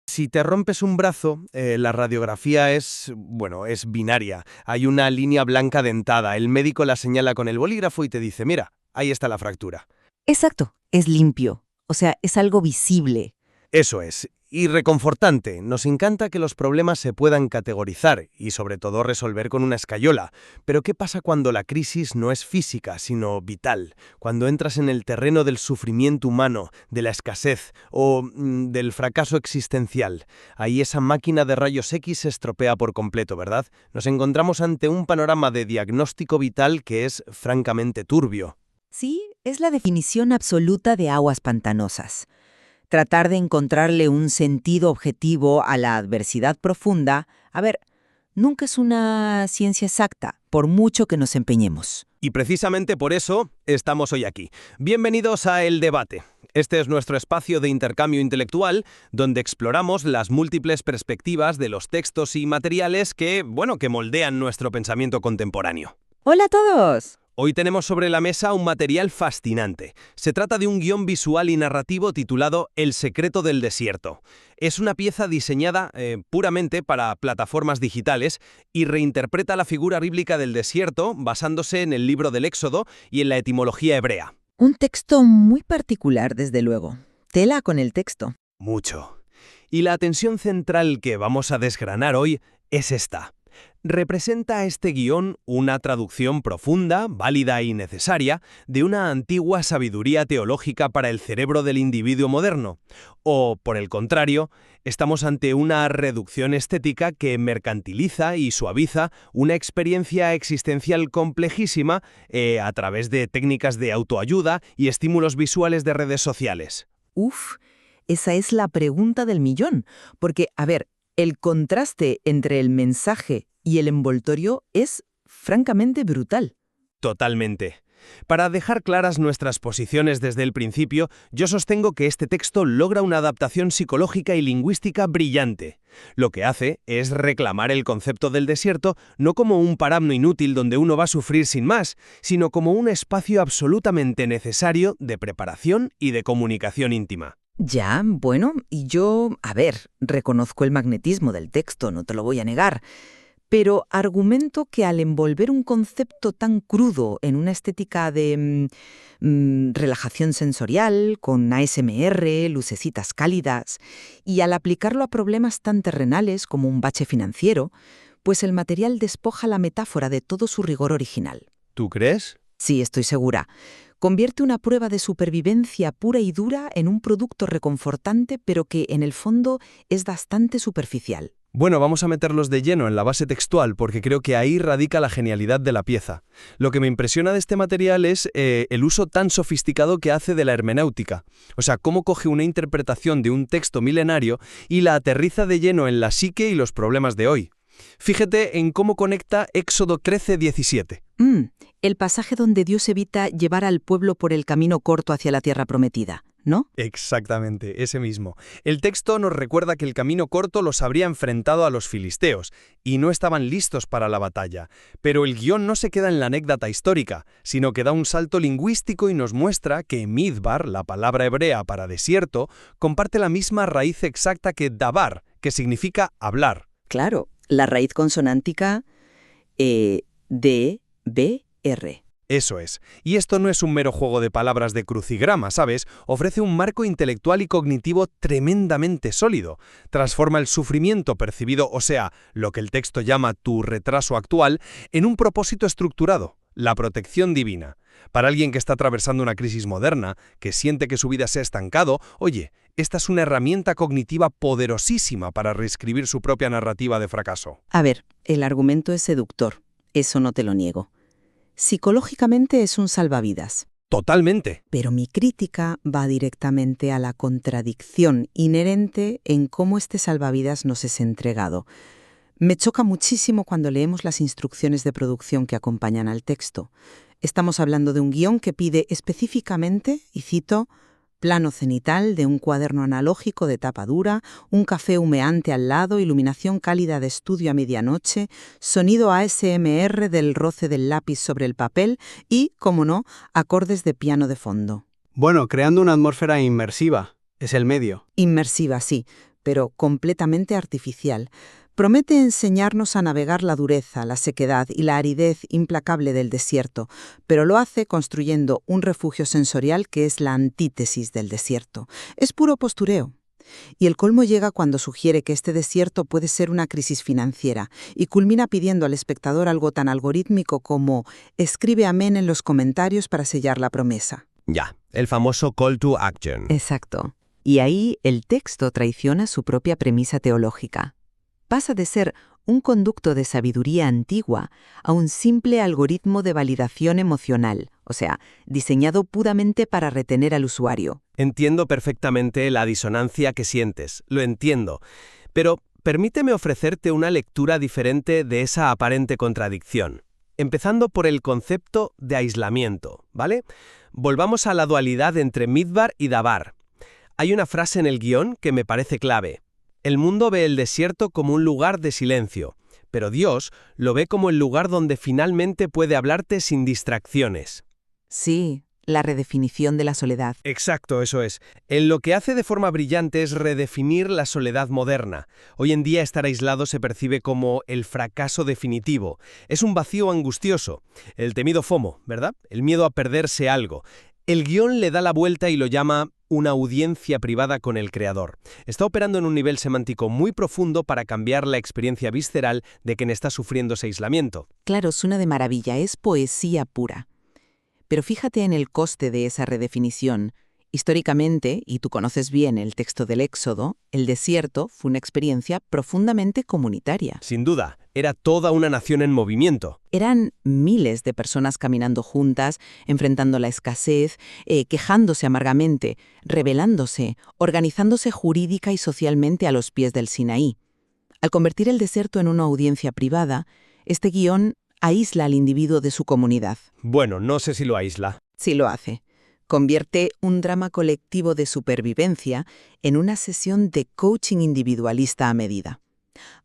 Si te rompes un brazo, la radiografía es binaria. Hay una línea blanca dentada. El médico la señala con el bolígrafo y te dice, mira, ahí está la fractura. Exacto, es limpio. O sea, es algo visible. Eso es. Y reconfortante. Nos encanta que los problemas se puedan categorizar y sobre todo resolver con una escayola. Pero ¿qué pasa cuando la crisis no es física, sino vital? Cuando entras en el terreno del sufrimiento humano, de la escasez o del fracaso existencial. Ahí esa máquina de rayos X se estropea por completo, ¿verdad? Nos encontramos ante un panorama de diagnóstico vital que es francamente turbio. Sí, es la definición absoluta de aguas pantanosas. Tratar de encontrarle un sentido objetivo a la adversidad profunda, nunca es una ciencia exacta, por mucho que nos empeñemos. Y precisamente por eso estamos hoy aquí. Bienvenidos a El Debate. Este es nuestro espacio de intercambio intelectual donde exploramos las múltiples perspectivas de los textos y materiales que moldean nuestro pensamiento contemporáneo. ¡Hola a todos! Hoy tenemos sobre la mesa un material fascinante. Se trata de un guión visual y narrativo titulado El secreto del desierto. Es una pieza diseñada puramente para plataformas digitales y reinterpreta la figura bíblica del desierto basándose en el libro del Éxodo y en la etimología hebrea. Un texto muy particular, desde luego. Tela con el texto. Mucho. Y la tensión central que vamos a desgranar hoy es esta. ¿Representa este guión una traducción profunda, válida y necesaria de una antigua sabiduría teológica para el cerebro del individuo moderno? O, por el contrario, estamos ante una reducción estética que mercantiliza y suaviza una experiencia existencial complejísima a través de técnicas de autoayuda y estímulos visuales de redes sociales? Uf, esa es la pregunta del millón. Porque, el contraste entre el mensaje y el envoltorio es francamente brutal. Totalmente. Para dejar claras nuestras posiciones desde el principio, yo sostengo que este texto logra una adaptación psicológica y lingüística brillante. Lo que hace es reclamar el concepto del desierto no como un paramno inútil donde uno va a sufrir sin más, sino como un espacio absolutamente necesario de preparación y de comunicación íntima. Ya, bueno, y yo, reconozco el magnetismo del texto, no te lo voy a negar, pero argumento que al envolver un concepto tan crudo en una estética de relajación sensorial, con ASMR, lucecitas cálidas, y al aplicarlo a problemas tan terrenales como un bache financiero, pues el material despoja la metáfora de todo su rigor original. ¿Tú crees? Sí, estoy segura. Convierte una prueba de supervivencia pura y dura en un producto reconfortante, pero que en el fondo es bastante superficial. Bueno, vamos a meterlos de lleno en la base textual porque creo que ahí radica la genialidad de la pieza. Lo que me impresiona de este material es el uso tan sofisticado que hace de la hermenéutica. O sea, cómo coge una interpretación de un texto milenario y la aterriza de lleno en la psique y los problemas de hoy. Fíjate en cómo conecta Éxodo 13:17. El pasaje donde Dios evita llevar al pueblo por el camino corto hacia la tierra prometida, ¿no? Exactamente, ese mismo. El texto nos recuerda que el camino corto los habría enfrentado a los filisteos y no estaban listos para la batalla. Pero el guión no se queda en la anécdota histórica, sino que da un salto lingüístico y nos muestra que Midbar, la palabra hebrea para desierto, comparte la misma raíz exacta que dabar, que significa hablar. Claro, la raíz consonántica D-B-R. Eso es. Y esto no es un mero juego de palabras de crucigrama, ¿sabes? Ofrece un marco intelectual y cognitivo tremendamente sólido. Transforma el sufrimiento percibido, o sea, lo que el texto llama tu retraso actual, en un propósito estructurado, la protección divina. Para alguien que está atravesando una crisis moderna, que siente que su vida se ha estancado, oye, esta es una herramienta cognitiva poderosísima para reescribir su propia narrativa de fracaso. El argumento es seductor, eso no te lo niego. Psicológicamente es un salvavidas. Totalmente. Pero mi crítica va directamente a la contradicción inherente en cómo este salvavidas nos es entregado. Me choca muchísimo cuando leemos las instrucciones de producción que acompañan al texto. Estamos hablando de un guión que pide específicamente, y cito, plano cenital de un cuaderno analógico de tapa dura, un café humeante al lado, iluminación cálida de estudio a medianoche, sonido ASMR del roce del lápiz sobre el papel y, como no, acordes de piano de fondo. Bueno, creando una atmósfera inmersiva. Es el medio. Inmersiva, sí, pero completamente artificial, promete enseñarnos a navegar la dureza, la sequedad y la aridez implacable del desierto, pero lo hace construyendo un refugio sensorial que es la antítesis del desierto. Es puro postureo. Y el colmo llega cuando sugiere que este desierto puede ser una crisis financiera y culmina pidiendo al espectador algo tan algorítmico como «escribe amén en los comentarios para sellar la promesa». Ya, el famoso call to action. Exacto. Y ahí el texto traiciona su propia premisa teológica. Pasa de ser un conducto de sabiduría antigua a un simple algoritmo de validación emocional, o sea, diseñado puramente para retener al usuario. Entiendo perfectamente la disonancia que sientes, lo entiendo, pero permíteme ofrecerte una lectura diferente de esa aparente contradicción, empezando por el concepto de aislamiento, ¿vale? Volvamos a la dualidad entre Midbar y Dabar. Hay una frase en el guión que me parece clave. El mundo ve el desierto como un lugar de silencio, pero Dios lo ve como el lugar donde finalmente puede hablarte sin distracciones. Sí, la redefinición de la soledad. Exacto, eso es. Él lo que hace de forma brillante es redefinir la soledad moderna. Hoy en día estar aislado se percibe como el fracaso definitivo. Es un vacío angustioso. El temido FOMO, ¿verdad? El miedo a perderse algo. El guión le da la vuelta y lo llama una audiencia privada con el creador. Está operando en un nivel semántico muy profundo para cambiar la experiencia visceral de quien está sufriendo ese aislamiento. Claro, suena de maravilla, es poesía pura. Pero fíjate en el coste de esa redefinición. Históricamente, y tú conoces bien el texto del Éxodo, el desierto fue una experiencia profundamente comunitaria. Sin duda, era toda una nación en movimiento. Eran miles de personas caminando juntas, enfrentando la escasez, quejándose amargamente, rebelándose, organizándose jurídica y socialmente a los pies del Sinaí. Al convertir el desierto en una audiencia privada, este guión aísla al individuo de su comunidad. Bueno, no sé si lo aísla. Sí lo hace. Convierte un drama colectivo de supervivencia en una sesión de coaching individualista a medida.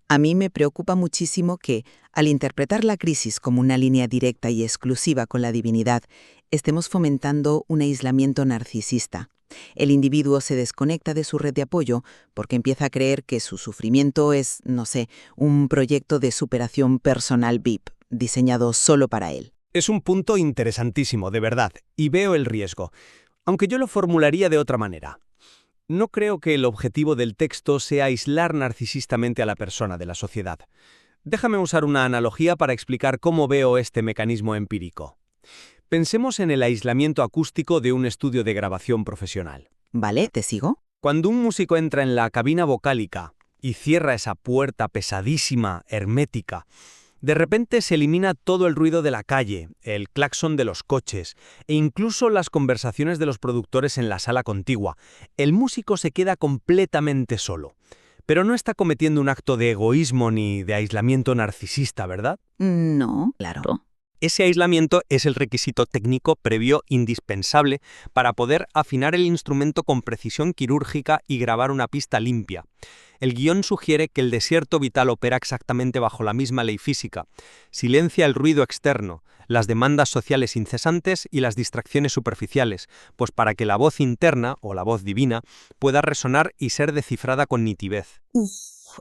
A mí me preocupa muchísimo que, al interpretar la crisis como una línea directa y exclusiva con la divinidad, estemos fomentando un aislamiento narcisista. El individuo se desconecta de su red de apoyo porque empieza a creer que su sufrimiento es, no sé, un proyecto de superación personal VIP, diseñado solo para él. Es un punto interesantísimo, de verdad, y veo el riesgo. Aunque yo lo formularía de otra manera. No creo que el objetivo del texto sea aislar narcisistamente a la persona de la sociedad. Déjame usar una analogía para explicar cómo veo este mecanismo empírico. Pensemos en el aislamiento acústico de un estudio de grabación profesional. ¿Vale? ¿Te sigo? Cuando un músico entra en la cabina vocálica y cierra esa puerta pesadísima, hermética, de repente se elimina todo el ruido de la calle, el claxon de los coches e incluso las conversaciones de los productores en la sala contigua. El músico se queda completamente solo. Pero no está cometiendo un acto de egoísmo ni de aislamiento narcisista, ¿verdad? No, claro. Ese aislamiento es el requisito técnico previo indispensable para poder afinar el instrumento con precisión quirúrgica y grabar una pista limpia. El guión sugiere que el desierto vital opera exactamente bajo la misma ley física. Silencia el ruido externo, las demandas sociales incesantes y las distracciones superficiales, pues para que la voz interna, o la voz divina, pueda resonar y ser descifrada con nitidez.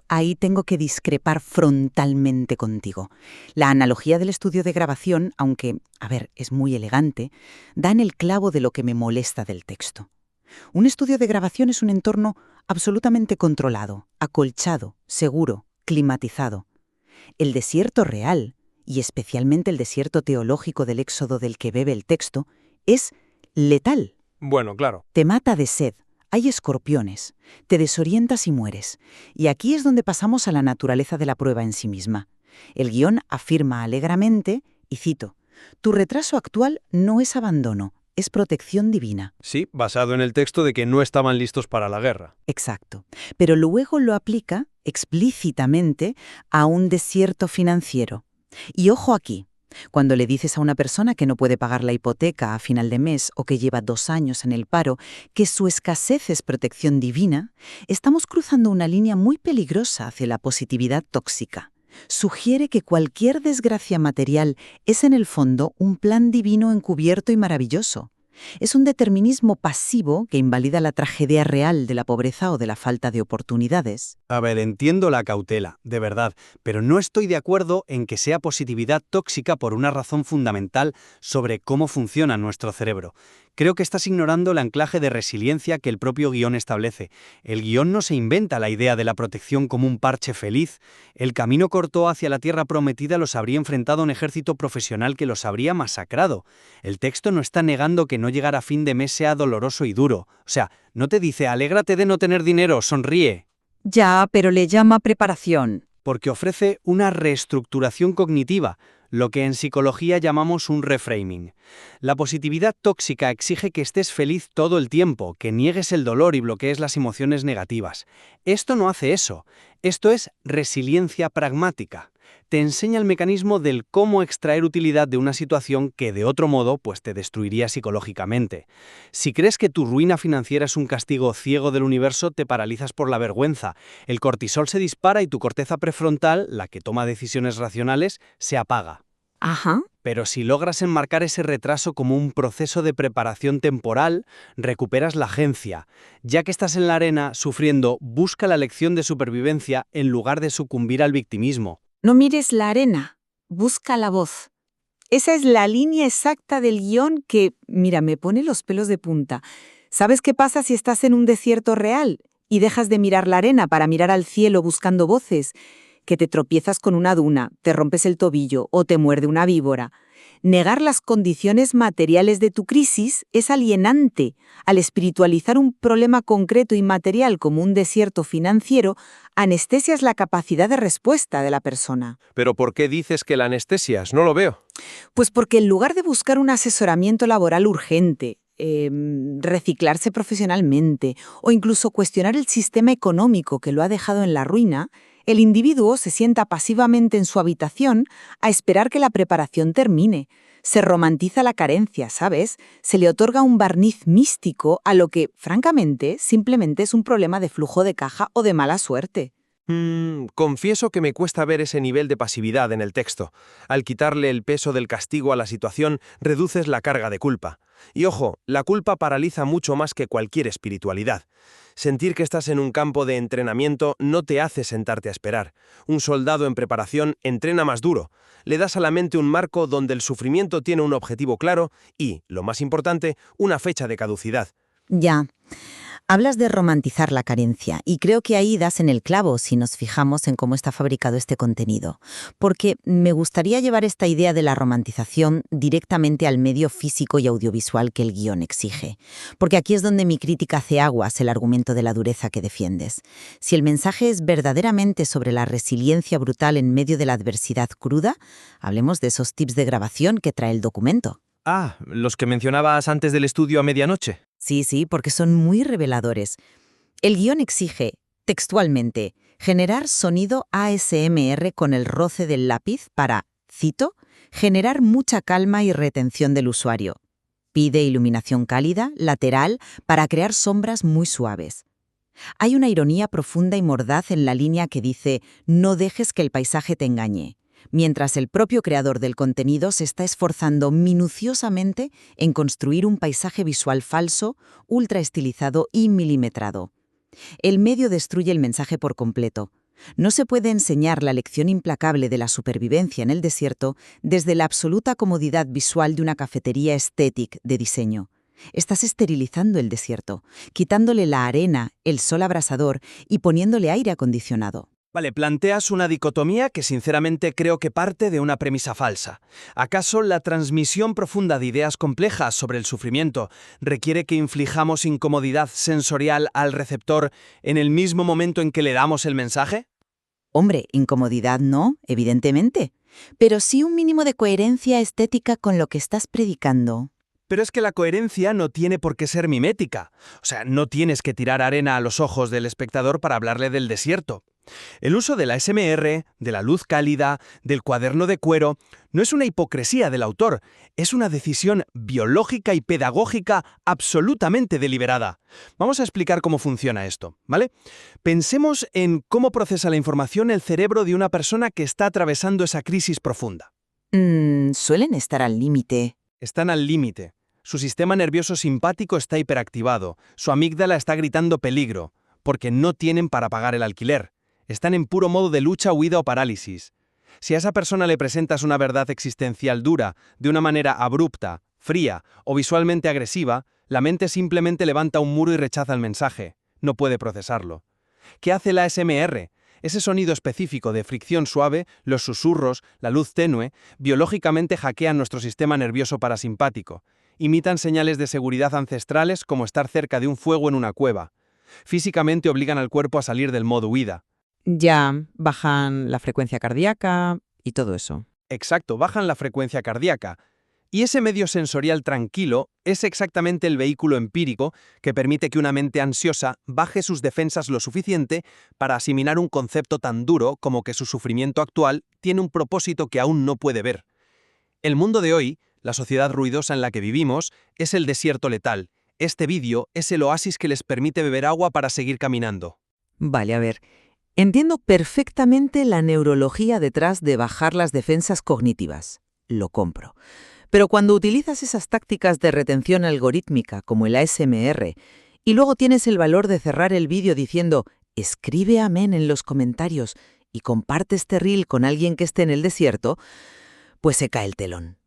Ahí tengo que discrepar frontalmente contigo. La analogía del estudio de grabación, aunque, es muy elegante, da en el clavo de lo que me molesta del texto. Un estudio de grabación es un entorno absolutamente controlado, acolchado, seguro, climatizado. El desierto real, y especialmente el desierto teológico del Éxodo del que bebe el texto, es letal. Bueno, claro. Te mata de sed. Hay escorpiones, te desorientas y mueres. Y aquí es donde pasamos a la naturaleza de la prueba en sí misma. El guión afirma alegremente, y cito, «Tu retraso actual no es abandono, es protección divina». Sí, basado en el texto de que no estaban listos para la guerra. Exacto. Pero luego lo aplica explícitamente a un desierto financiero. Y ojo aquí. Cuando le dices a una persona que no puede pagar la hipoteca a final de mes o que lleva 2 años en el paro que su escasez es protección divina, estamos cruzando una línea muy peligrosa hacia la positividad tóxica. Sugiere que cualquier desgracia material es en el fondo un plan divino encubierto y maravilloso. Es un determinismo pasivo que invalida la tragedia real de la pobreza o de la falta de oportunidades. A ver, entiendo la cautela, de verdad, pero no estoy de acuerdo en que sea positividad tóxica por una razón fundamental sobre cómo funciona nuestro cerebro. Creo que estás ignorando el anclaje de resiliencia que el propio guión establece. El guión no se inventa la idea de la protección como un parche feliz. El camino corto hacia la tierra prometida los habría enfrentado a un ejército profesional que los habría masacrado. El texto no está negando que no llegar a fin de mes sea doloroso y duro. O sea, no te dice, alégrate de no tener dinero, sonríe. Ya, pero le llama preparación. Porque ofrece una reestructuración cognitiva, lo que en psicología llamamos un reframing. La positividad tóxica exige que estés feliz todo el tiempo, que niegues el dolor y bloquees las emociones negativas. Esto no hace eso. Esto es resiliencia pragmática. Te enseña el mecanismo del cómo extraer utilidad de una situación que de otro modo pues te destruiría psicológicamente. Si crees que tu ruina financiera es un castigo ciego del universo, te paralizas por la vergüenza. El cortisol se dispara y tu corteza prefrontal, la que toma decisiones racionales, se apaga. Ajá. Pero si logras enmarcar ese retraso como un proceso de preparación temporal, recuperas la agencia. Ya que estás en la arena, sufriendo, busca la lección de supervivencia en lugar de sucumbir al victimismo. No mires la arena, busca la voz. Esa es la línea exacta del guión que, mira, me pone los pelos de punta. ¿Sabes qué pasa si estás en un desierto real y dejas de mirar la arena para mirar al cielo buscando voces? Que te tropiezas con una duna, te rompes el tobillo o te muerde una víbora. Negar las condiciones materiales de tu crisis es alienante. Al espiritualizar un problema concreto y material como un desierto financiero, anestesias la capacidad de respuesta de la persona. ¿Pero por qué dices que la anestesias? No lo veo. Pues porque en lugar de buscar un asesoramiento laboral urgente, reciclarse profesionalmente o incluso cuestionar el sistema económico que lo ha dejado en la ruina, el individuo se sienta pasivamente en su habitación a esperar que la preparación termine. Se romantiza la carencia, ¿sabes? Se le otorga un barniz místico a lo que, francamente, simplemente es un problema de flujo de caja o de mala suerte. Confieso que me cuesta ver ese nivel de pasividad en el texto. Al quitarle el peso del castigo a la situación, reduces la carga de culpa. Y ojo, la culpa paraliza mucho más que cualquier espiritualidad. Sentir que estás en un campo de entrenamiento no te hace sentarte a esperar. Un soldado en preparación entrena más duro. Le das a la mente un marco donde el sufrimiento tiene un objetivo claro y, lo más importante, una fecha de caducidad. Ya. Hablas de romantizar la carencia y creo que ahí das en el clavo si nos fijamos en cómo está fabricado este contenido, porque me gustaría llevar esta idea de la romantización directamente al medio físico y audiovisual que el guión exige, porque aquí es donde mi crítica hace aguas el argumento de la dureza que defiendes. Si el mensaje es verdaderamente sobre la resiliencia brutal en medio de la adversidad cruda, hablemos de esos tips de grabación que trae el documento. Ah, los que mencionabas antes del estudio a medianoche. Sí, porque son muy reveladores. El guión exige, textualmente, generar sonido ASMR con el roce del lápiz para, cito, generar mucha calma y retención del usuario. Pide iluminación cálida, lateral, para crear sombras muy suaves. Hay una ironía profunda y mordaz en la línea que dice, no dejes que el paisaje te engañe, mientras el propio creador del contenido se está esforzando minuciosamente en construir un paisaje visual falso, ultra estilizado y milimetrado. El medio destruye el mensaje por completo. No se puede enseñar la lección implacable de la supervivencia en el desierto desde la absoluta comodidad visual de una cafetería estética de diseño. Estás esterilizando el desierto, quitándole la arena, el sol abrasador y poniéndole aire acondicionado. Vale, planteas una dicotomía que sinceramente creo que parte de una premisa falsa. ¿Acaso la transmisión profunda de ideas complejas sobre el sufrimiento requiere que inflijamos incomodidad sensorial al receptor en el mismo momento en que le damos el mensaje? Hombre, incomodidad no, evidentemente, pero sí un mínimo de coherencia estética con lo que estás predicando. Pero es que la coherencia no tiene por qué ser mimética. O sea, no tienes que tirar arena a los ojos del espectador para hablarle del desierto. El uso de la ASMR, de la luz cálida, del cuaderno de cuero, no es una hipocresía del autor, es una decisión biológica y pedagógica absolutamente deliberada. Vamos a explicar cómo funciona esto, ¿vale? Pensemos en cómo procesa la información el cerebro de una persona que está atravesando esa crisis profunda. Suelen estar al límite. Están al límite. Su sistema nervioso simpático está hiperactivado, su amígdala está gritando peligro, porque no tienen para pagar el alquiler. Están en puro modo de lucha, huida o parálisis. Si a esa persona le presentas una verdad existencial dura, de una manera abrupta, fría o visualmente agresiva, la mente simplemente levanta un muro y rechaza el mensaje. No puede procesarlo. ¿Qué hace la ASMR? Ese sonido específico de fricción suave, los susurros, la luz tenue, biológicamente hackean nuestro sistema nervioso parasimpático. Imitan señales de seguridad ancestrales como estar cerca de un fuego en una cueva. Físicamente obligan al cuerpo a salir del modo huida. Ya bajan la frecuencia cardíaca y todo eso. Exacto, bajan la frecuencia cardíaca. Y ese medio sensorial tranquilo es exactamente el vehículo empírico que permite que una mente ansiosa baje sus defensas lo suficiente para asimilar un concepto tan duro como que su sufrimiento actual tiene un propósito que aún no puede ver. El mundo de hoy, la sociedad ruidosa en la que vivimos, es el desierto letal. Este vídeo es el oasis que les permite beber agua para seguir caminando. Vale, a ver. Entiendo perfectamente la neurología detrás de bajar las defensas cognitivas. Lo compro. Pero cuando utilizas esas tácticas de retención algorítmica como el ASMR y luego tienes el valor de cerrar el vídeo diciendo «escribe amén en los comentarios» y comparte este reel con alguien que esté en el desierto, pues se cae el telón.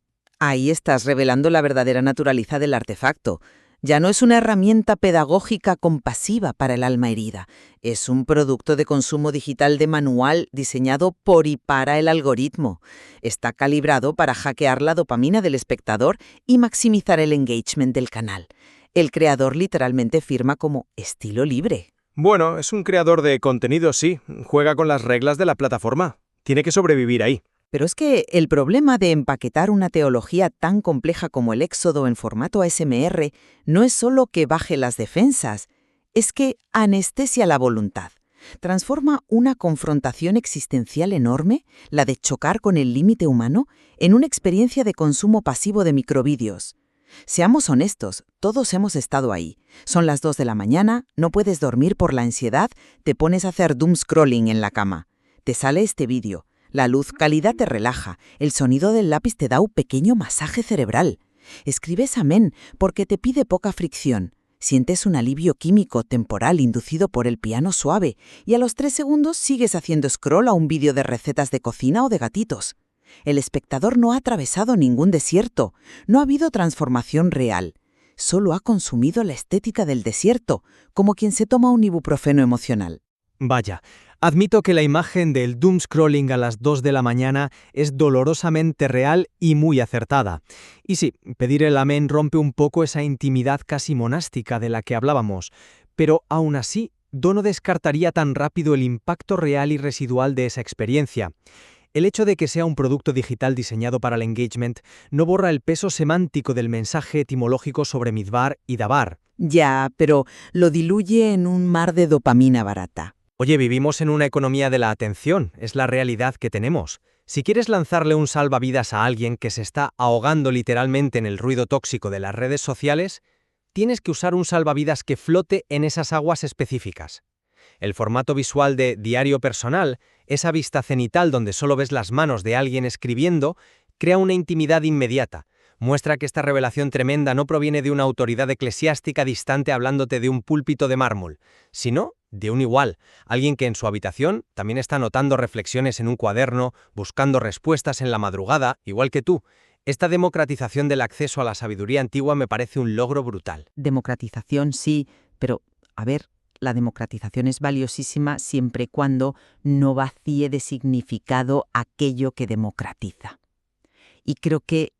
Ahí estás revelando la verdadera naturaleza del artefacto. Ya no es una herramienta pedagógica compasiva para el alma herida. Es un producto de consumo digital de manual diseñado por y para el algoritmo. Está calibrado para hackear la dopamina del espectador y maximizar el engagement del canal. El creador literalmente firma como estilo libre. Bueno, es un creador de contenido, sí. Juega con las reglas de la plataforma. Tiene que sobrevivir ahí. Pero es que el problema de empaquetar una teología tan compleja como el Éxodo en formato ASMR no es solo que baje las defensas, es que anestesia la voluntad. Transforma una confrontación existencial enorme, la de chocar con el límite humano, en una experiencia de consumo pasivo de microvídeos. Seamos honestos, todos hemos estado ahí. Son las 2 de la mañana, no puedes dormir por la ansiedad, te pones a hacer doom scrolling en la cama. Te sale este vídeo. La luz cálida te relaja, el sonido del lápiz te da un pequeño masaje cerebral. Escribes amén porque te pide poca fricción. Sientes un alivio químico temporal inducido por el piano suave y a los 3 segundos sigues haciendo scroll a un vídeo de recetas de cocina o de gatitos. El espectador no ha atravesado ningún desierto, no ha habido transformación real. Solo ha consumido la estética del desierto, como quien se toma un ibuprofeno emocional. Vaya, admito que la imagen del doom scrolling a las 2 de la mañana es dolorosamente real y muy acertada. Y sí, pedir el amén rompe un poco esa intimidad casi monástica de la que hablábamos, pero aún así, no descartaría tan rápido el impacto real y residual de esa experiencia. El hecho de que sea un producto digital diseñado para el engagement no borra el peso semántico del mensaje etimológico sobre midbar y dabar. Ya, pero lo diluye en un mar de dopamina barata. Oye, vivimos en una economía de la atención, es la realidad que tenemos. Si quieres lanzarle un salvavidas a alguien que se está ahogando literalmente en el ruido tóxico de las redes sociales, tienes que usar un salvavidas que flote en esas aguas específicas. El formato visual de diario personal, esa vista cenital donde solo ves las manos de alguien escribiendo, crea una intimidad inmediata. Muestra que esta revelación tremenda no proviene de una autoridad eclesiástica distante hablándote de un púlpito de mármol, sino de un igual, alguien que en su habitación también está anotando reflexiones en un cuaderno, buscando respuestas en la madrugada, igual que tú. Esta democratización del acceso a la sabiduría antigua me parece un logro brutal. Democratización sí, pero, a ver, la democratización es valiosísima siempre y cuando no vacíe de significado aquello que democratiza. Y creo que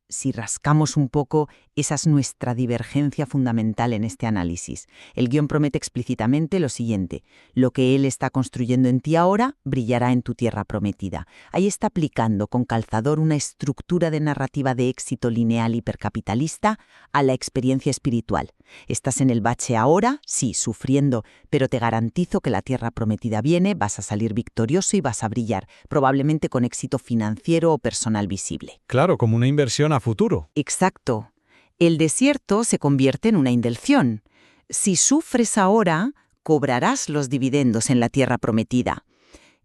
si rascamos un poco, esa es nuestra divergencia fundamental en este análisis. El guión promete explícitamente lo siguiente: lo que él está construyendo en ti ahora brillará en tu tierra prometida. Ahí está aplicando con calzador una estructura de narrativa de éxito lineal hipercapitalista a la experiencia espiritual. Estás en el bache ahora, sí, sufriendo, pero te garantizo que la tierra prometida viene, vas a salir victorioso y vas a brillar, probablemente con éxito financiero o personal visible. Claro, como una inversión a futuro. Exacto. El desierto se convierte en una indulción. Si sufres ahora, cobrarás los dividendos en la tierra prometida.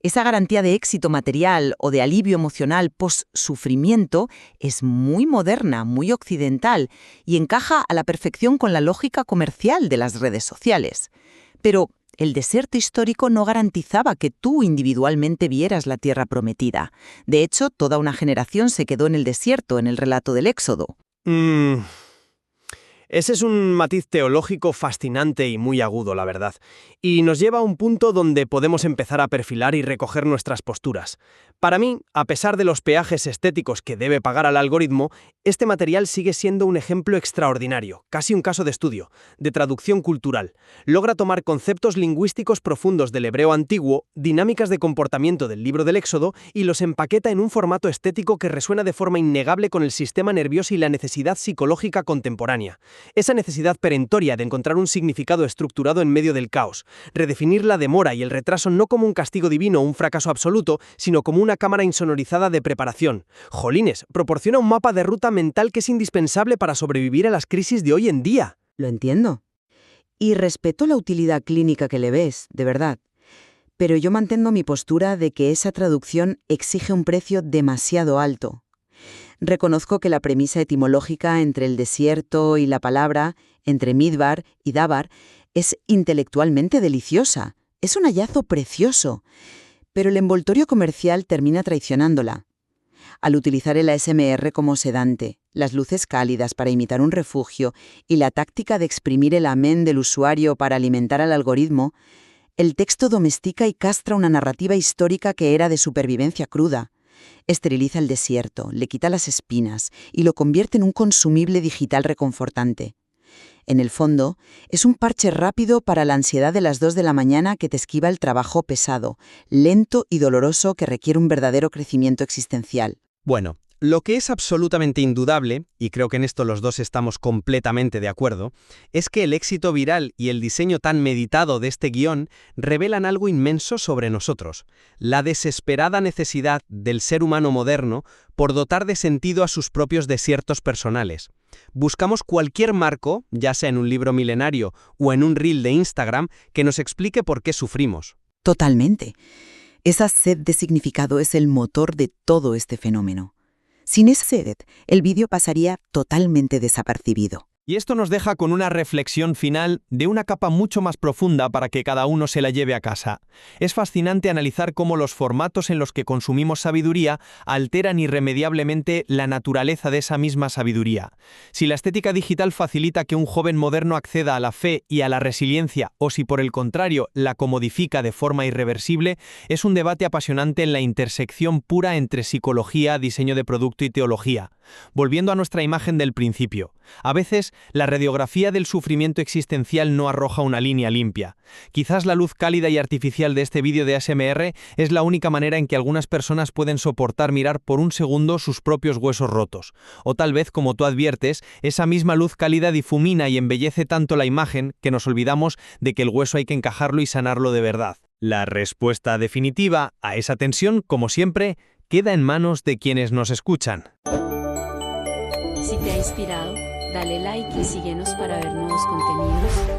Esa garantía de éxito material o de alivio emocional post-sufrimiento es muy moderna, muy occidental y encaja a la perfección con la lógica comercial de las redes sociales. Pero el desierto histórico no garantizaba que tú individualmente vieras la tierra prometida. De hecho, toda una generación se quedó en el desierto en el relato del Éxodo. Ese es un matiz teológico fascinante y muy agudo, la verdad, y nos lleva a un punto donde podemos empezar a perfilar y recoger nuestras posturas. Para mí, a pesar de los peajes estéticos que debe pagar al algoritmo, este material sigue siendo un ejemplo extraordinario, casi un caso de estudio, de traducción cultural. Logra tomar conceptos lingüísticos profundos del hebreo antiguo, dinámicas de comportamiento del libro del Éxodo y los empaqueta en un formato estético que resuena de forma innegable con el sistema nervioso y la necesidad psicológica contemporánea. Esa necesidad perentoria de encontrar un significado estructurado en medio del caos, redefinir la demora y el retraso no como un castigo divino o un fracaso absoluto, sino como una cámara insonorizada de preparación. Jolines, proporciona un mapa de ruta mental que es indispensable para sobrevivir a las crisis de hoy en día. Lo entiendo. Y respeto la utilidad clínica que le ves, de verdad. Pero yo mantengo mi postura de que esa traducción exige un precio demasiado alto. Reconozco que la premisa etimológica entre el desierto y la palabra, entre Midbar y Dabar, es intelectualmente deliciosa. Es un hallazgo precioso. Pero el envoltorio comercial termina traicionándola. Al utilizar el ASMR como sedante, las luces cálidas para imitar un refugio y la táctica de exprimir el amén del usuario para alimentar al algoritmo, el texto domestica y castra una narrativa histórica que era de supervivencia cruda. Esteriliza el desierto, le quita las espinas y lo convierte en un consumible digital reconfortante. En el fondo, es un parche rápido para la ansiedad de las 2 de la mañana que te esquiva el trabajo pesado, lento y doloroso que requiere un verdadero crecimiento existencial. Bueno, lo que es absolutamente indudable, y creo que en esto los dos estamos completamente de acuerdo, es que el éxito viral y el diseño tan meditado de este guión revelan algo inmenso sobre nosotros, la desesperada necesidad del ser humano moderno por dotar de sentido a sus propios desiertos personales. Buscamos cualquier marco, ya sea en un libro milenario o en un reel de Instagram, que nos explique por qué sufrimos. Totalmente. Esa sed de significado es el motor de todo este fenómeno. Sin esa sed, el vídeo pasaría totalmente desapercibido. Y esto nos deja con una reflexión final de una capa mucho más profunda para que cada uno se la lleve a casa. Es fascinante analizar cómo los formatos en los que consumimos sabiduría alteran irremediablemente la naturaleza de esa misma sabiduría. Si la estética digital facilita que un joven moderno acceda a la fe y a la resiliencia, o si por el contrario la comodifica de forma irreversible, es un debate apasionante en la intersección pura entre psicología, diseño de producto y teología. Volviendo a nuestra imagen del principio, a veces la radiografía del sufrimiento existencial no arroja una línea limpia. Quizás la luz cálida y artificial de este vídeo de ASMR es la única manera en que algunas personas pueden soportar mirar por un segundo sus propios huesos rotos. O tal vez, como tú adviertes, esa misma luz cálida difumina y embellece tanto la imagen que nos olvidamos de que el hueso hay que encajarlo y sanarlo de verdad. La respuesta definitiva a esa tensión, como siempre, queda en manos de quienes nos escuchan. Si te ha inspirado, dale like y síguenos para ver nuevos contenidos.